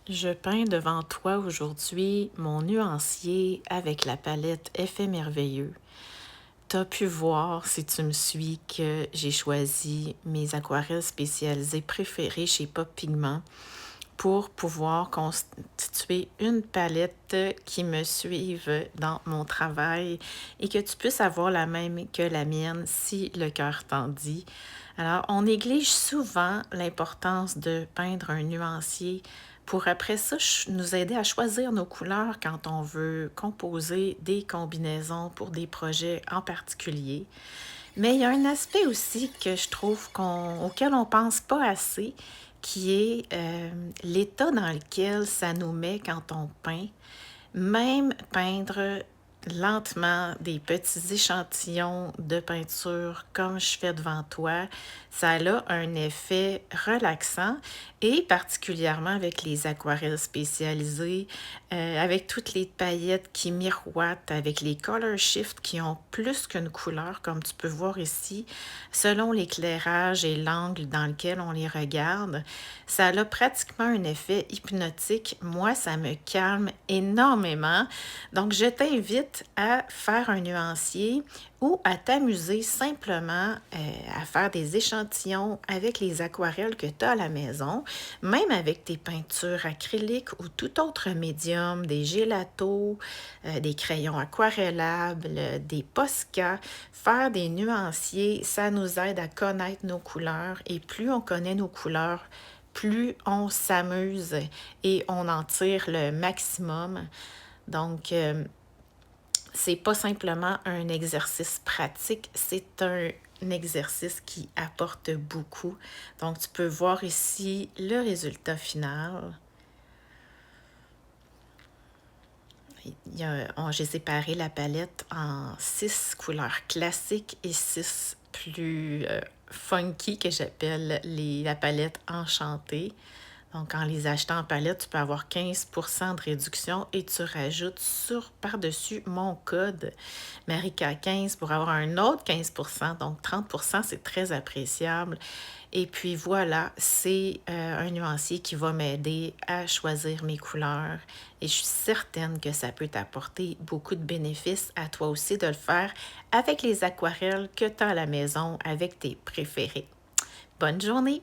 Je peins devant toi aujourd'hui mon nuancier avec la palette Effet merveilleux. Tu as pu voir, si tu me suis, que j'ai choisi mes aquarelles spécialisées préférées chez Pop Pigment pour pouvoir constituer une palette qui me suive dans mon travail et que tu puisses avoir la même que la mienne si le cœur t'en dit. Alors, on néglige souvent l'importance de peindre un nuancier pour après ça nous aider à choisir nos couleurs quand on veut composer des combinaisons pour des projets en particulier. Mais il y a un aspect aussi que je trouve auquel on pense pas assez, qui est l'état dans lequel ça nous met quand on peint. Même peindre lentement des petits échantillons de peinture comme je fais devant toi, ça a un effet relaxant et particulièrement avec les aquarelles spécialisées, avec toutes les paillettes qui miroitent, avec les color shifts qui ont plus qu'une couleur, comme tu peux voir ici, selon l'éclairage et l'angle dans lequel on les regarde. Ça a pratiquement un effet hypnotique. Moi, ça me calme énormément. Donc, je t'invite à faire un nuancier ou à t'amuser simplement à faire des échantillons avec les aquarelles que tu as à la maison, même avec tes peintures acryliques ou tout autre médium, des gélatos, des crayons aquarellables, des Posca. Faire des nuanciers, ça nous aide à connaître nos couleurs et plus on connaît nos couleurs, plus on s'amuse et on en tire le maximum. Donc, c'est pas simplement un exercice pratique, c'est un exercice qui apporte beaucoup. Donc, tu peux voir ici le résultat final. J'ai séparé la palette en 6 couleurs classiques et 6 plus funky que j'appelle la palette enchantée. Donc, en les achetant en palette, tu peux avoir 15% de réduction et tu rajoutes par-dessus mon code Marika15 pour avoir un autre 15%. Donc, 30%, c'est très appréciable. Et puis voilà, c'est un nuancier qui va m'aider à choisir mes couleurs. Et je suis certaine que ça peut t'apporter beaucoup de bénéfices à toi aussi de le faire avec les aquarelles que tu as à la maison avec tes préférés. Bonne journée!